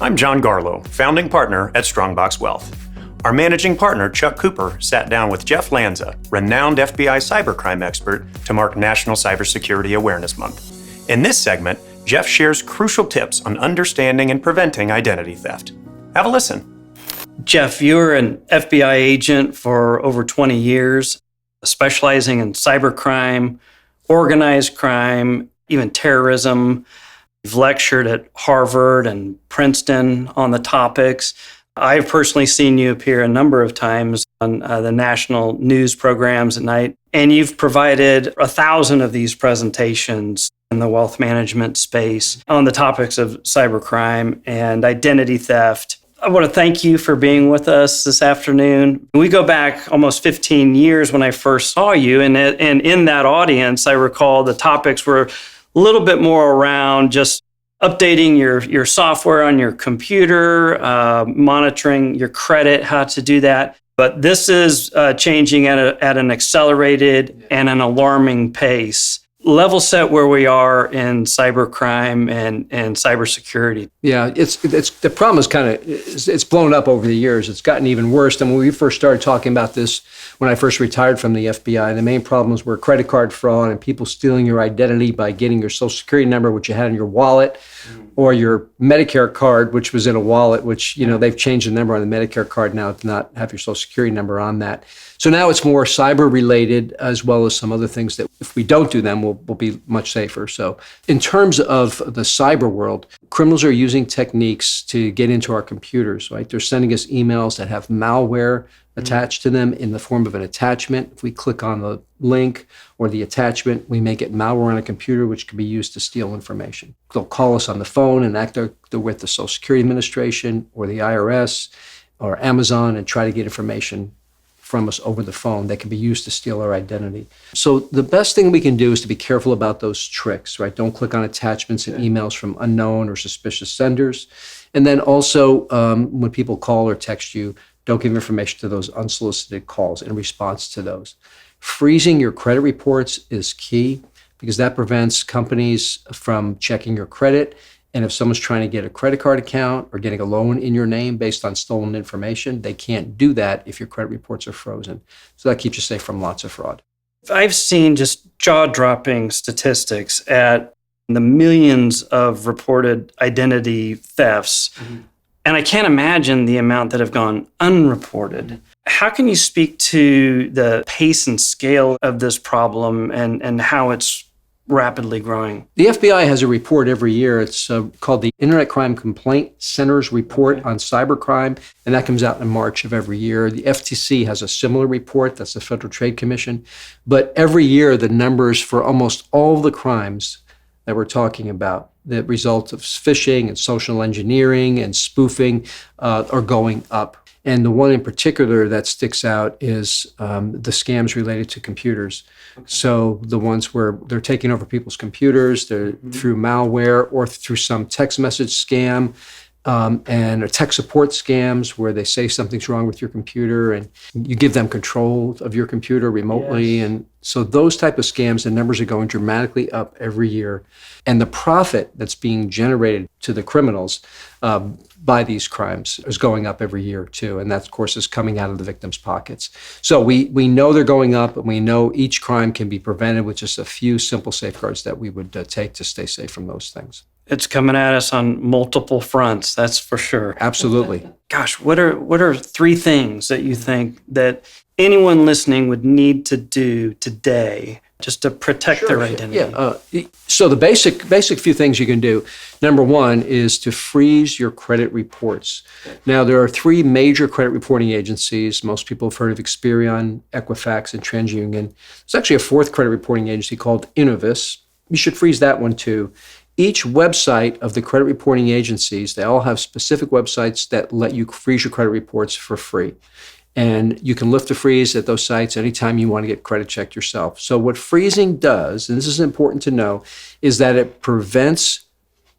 I'm John Garlow, founding partner at StrongBox Wealth. Our managing partner, Chuck Cooper, sat down with Jeff Lanza, renowned FBI cybercrime expert, to mark National Cybersecurity Awareness Month. In this segment, Jeff shares crucial tips on understanding and preventing identity theft. Have a listen. Jeff, you were an FBI agent for over 20 years, specializing in cybercrime, organized crime, even terrorism. You've lectured at Harvard and Princeton on the topics. I've personally seen you appear a number of times on the national news programs at night, and you've provided 1,000 of these presentations in the wealth management space on the topics of cybercrime and identity theft. I want to thank you for being with us this afternoon. We go back almost 15 years when I first saw you, and in that audience, I recall the topics were a little bit more around just updating your software on your computer, monitoring your credit, how to do that. But this is changing at an accelerated and an alarming pace. Level set where we are in cybercrime and cybersecurity. Yeah, it's the problem is it's blown up over the years. It's gotten even worse. And when we first started talking about this, when I first retired from the FBI, the main problems were credit card fraud and people stealing your identity by getting your Social Security number, which you had in your wallet, or your Medicare card, which was in a wallet, which, they've changed the number on the Medicare card now to not have your Social Security number on that. So now it's more cyber related, as well as some other things that if we don't do them, we'll be much safer. So in terms of the cyber world, criminals are using techniques to get into our computers, right? They're sending us emails that have malware attached to them in the form of an attachment. If we click on the link or the attachment, we may get malware on a computer, which can be used to steal information. They'll call us on the phone and act like they're with the Social Security Administration or the IRS or Amazon and try to get information from us over the phone that can be used to steal our identity. So the best thing we can do is to be careful about those tricks, right? Don't click on attachments and emails from unknown or suspicious senders. And then also, when people call or text you, don't give information to those unsolicited calls in response to those. Freezing your credit reports is key because that prevents companies from checking your credit. And if someone's trying to get a credit card account or getting a loan in your name based on stolen information, they can't do that if your credit reports are frozen. So that keeps you safe from lots of fraud. I've seen just jaw-dropping statistics at the millions of reported identity thefts. And I can't imagine the amount that have gone unreported. How can you speak to the pace and scale of this problem and how it's rapidly growing? The FBI has a report every year. It's called the Internet Crime Complaint Center's Report on Cybercrime, and that comes out in March of every year. The FTC has a similar report. That's the Federal Trade Commission. But every year, the numbers for almost all the crimes that we're talking about, the result of phishing and social engineering and spoofing, are going up. And the one in particular that sticks out is the scams related to computers. So the ones where they're taking over people's computers, they're through malware or through some text message scam, and tech support scams where they say something's wrong with your computer and you give them control of your computer remotely. Yes. And so those type of scams, the numbers are going dramatically up every year. And the profit that's being generated to the criminals by these crimes is going up every year too. And that, of course, is coming out of the victims' pockets. So we know they're going up, and we know each crime can be prevented with just a few simple safeguards that we would take to stay safe from those things. It's coming at us on multiple fronts, that's for sure. Absolutely. Gosh, what are 3 things that you think that anyone listening would need to do today just to protect their identity? Yeah. So the basic few things you can do. Number one is to freeze your credit reports. Now, there are 3 major credit reporting agencies. Most people have heard of Experian, Equifax, and TransUnion. There's actually a 4th credit reporting agency called Innovis. You should freeze that one too. Each website of the credit reporting agencies, they all have specific websites that let you freeze your credit reports for free. And you can lift the freeze at those sites anytime you want to get credit checked yourself. So what freezing does, and this is important to know, is that it prevents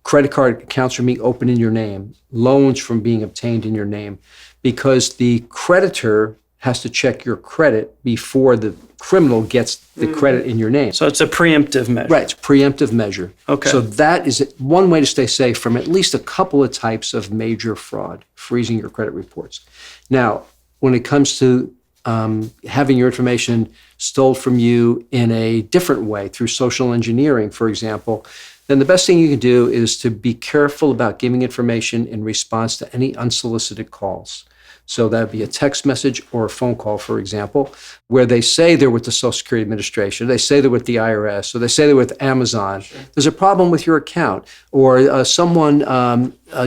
credit card accounts from being opened in your name, loans from being obtained in your name, because the creditor has to check your credit before the criminal gets the credit in your name. So it's a preemptive measure. Right, it's a preemptive measure. Okay. So that is one way to stay safe from at least a couple of types of major fraud, freezing your credit reports. Now, when it comes to having your information stolen from you in a different way through social engineering, for example, then the best thing you can do is to be careful about giving information in response to any unsolicited calls. So that would be a text message or a phone call, for example, where they say they're with the Social Security Administration, they say they're with the IRS, or they say they're with Amazon. Sure. There's a problem with your account, or someone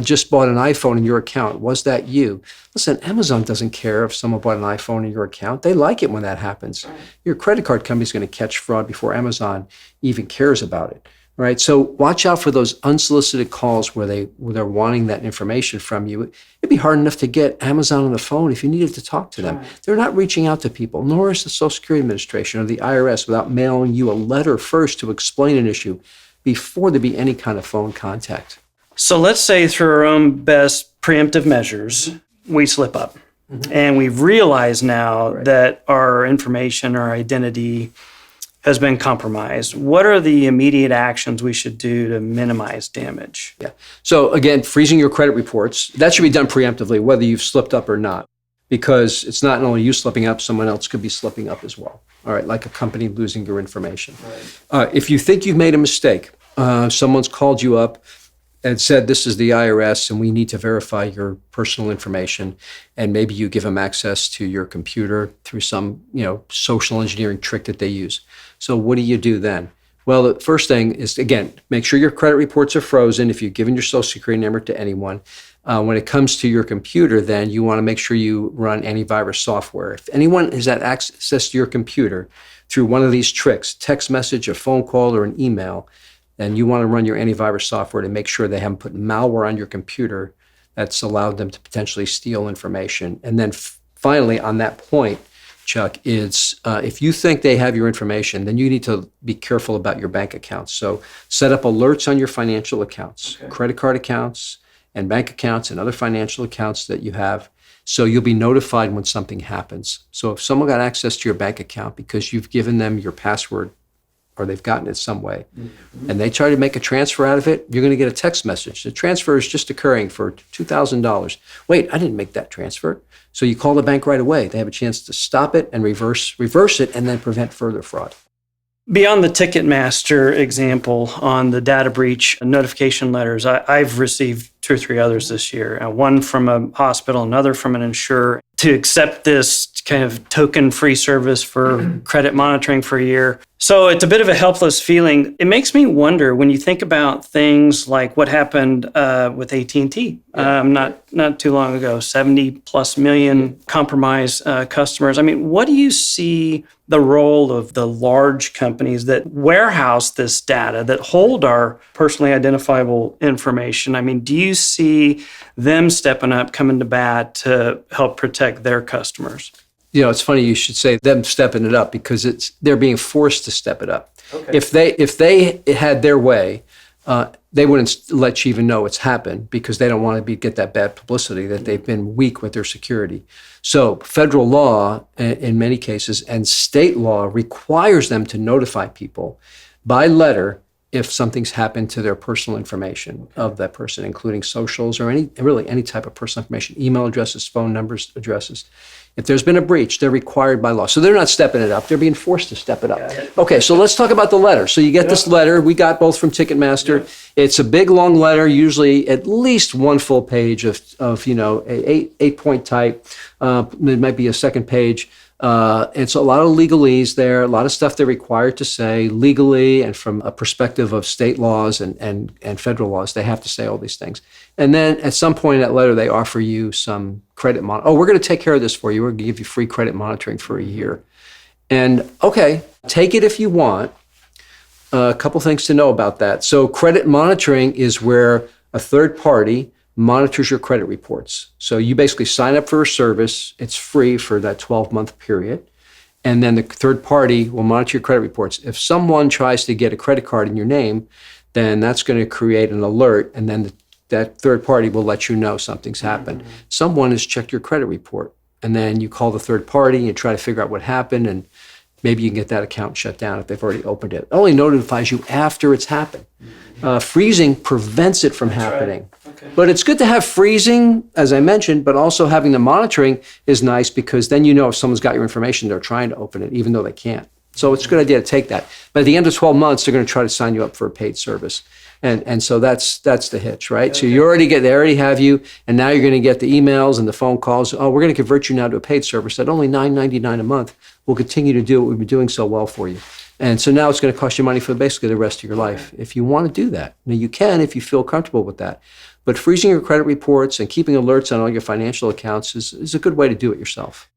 just bought an iPhone in your account. Was that you? Listen, Amazon doesn't care if someone bought an iPhone in your account. They like it when that happens. Right. Your credit card company is going to catch fraud before Amazon even cares about it. Right. So watch out for those unsolicited calls where they're wanting that information from you. It'd be hard enough to get Amazon on the phone if you needed to talk to them. Right. They're not reaching out to people, nor is the Social Security Administration or the IRS, without mailing you a letter first to explain an issue before there be any kind of phone contact. So let's say through our own best preemptive measures, we slip up. Mm-hmm. And we've realized now that our information, our identity has been compromised. What are the immediate actions we should do to minimize damage? Yeah. So again, freezing your credit reports, that should be done preemptively, whether you've slipped up or not, because it's not only you slipping up, someone else could be slipping up as well. All right, like a company losing your information. Right. If you think you've made a mistake, someone's called you up and said, this is the IRS and we need to verify your personal information, and maybe you give them access to your computer through some, social engineering trick that they use. So what do you do then? Well, the first thing is, again, make sure your credit reports are frozen if you've given your Social Security number to anyone. When it comes to your computer, then you want to make sure you run antivirus software. If anyone has had access to your computer through one of these tricks, text message, a phone call, or an email, then you want to run your antivirus software to make sure they haven't put malware on your computer that's allowed them to potentially steal information. And then finally, on that point, Chuck, is if you think they have your information, then you need to be careful about your bank accounts. So set up alerts on your financial accounts, credit card accounts, and bank accounts, and other financial accounts that you have. So you'll be notified when something happens. So if someone got access to your bank account because you've given them your password, or they've gotten it some way, and they try to make a transfer out of it, you're going to get a text message. The transfer is just occurring for $2,000. Wait, I didn't make that transfer. So you call the bank right away. They have a chance to stop it and reverse it, and then prevent further fraud. Beyond the Ticketmaster example on the data breach notification letters, I've received 2 or 3 others this year, one from a hospital, another from an insurer, to accept this kind of token-free service for credit monitoring for a year. So it's a bit of a helpless feeling. It makes me wonder when you think about things like what happened with AT&T not too long ago, 70+ million compromised customers. I mean, what do you see the role of the large companies that warehouse this data, that hold our personally identifiable information? I mean, do you see them stepping up, coming to bat to help protect their customers? It's funny you should say them stepping it up, because they're being forced to step it up. Okay. If they had their way, they wouldn't let you even know it's happened, because they don't want to get that bad publicity that they've been weak with their security. So federal law, in many cases, and state law requires them to notify people by letter if something's happened to their personal information of that person, including socials or any type of personal information, email addresses, phone numbers, addresses. If there's been a breach, they're required by law. So they're not stepping it up. They're being forced to step it up. Okay, so let's talk about the letter. So you get this letter. We got both from Ticketmaster. Yeah. It's a big, long letter, usually at least one full page of eight-point type. It might be a second page. It's a lot of legalese there, a lot of stuff they're required to say legally, and from a perspective of state laws and federal laws, they have to say all these things. And then at some point in that letter, they offer you some credit we're going to take care of this for you. We're going to give you free credit monitoring for a year. And okay, take it if you want. A couple things to know about that. So credit monitoring is where a third party monitors your credit reports. So you basically sign up for a service. It's free for that 12-month period. And then the third party will monitor your credit reports. If someone tries to get a credit card in your name, then that's going to create an alert, and then that third party will let you know something's happened. Someone has checked your credit report, and then you call the third party and try to figure out what happened, and maybe you can get that account shut down if they've already opened it. It only notifies you after it's happened. Freezing prevents it from happening. Okay. But it's good to have freezing, as I mentioned, but also having the monitoring is nice because then you know if someone's got your information, they're trying to open it, even though they can't. So it's a good idea to take that. But at the end of 12 months, they're going to try to sign you up for a paid service. And so that's the hitch, right? Okay. So they already have you, and now you're going to get the emails and the phone calls. Oh, we're going to convert you now to a paid service at only $9.99 a month. We'll continue to do what we've been doing so well for you. And so now it's going to cost you money for basically the rest of your life if you want to do that. Now you can if you feel comfortable with that. But freezing your credit reports and keeping alerts on all your financial accounts is a good way to do it yourself.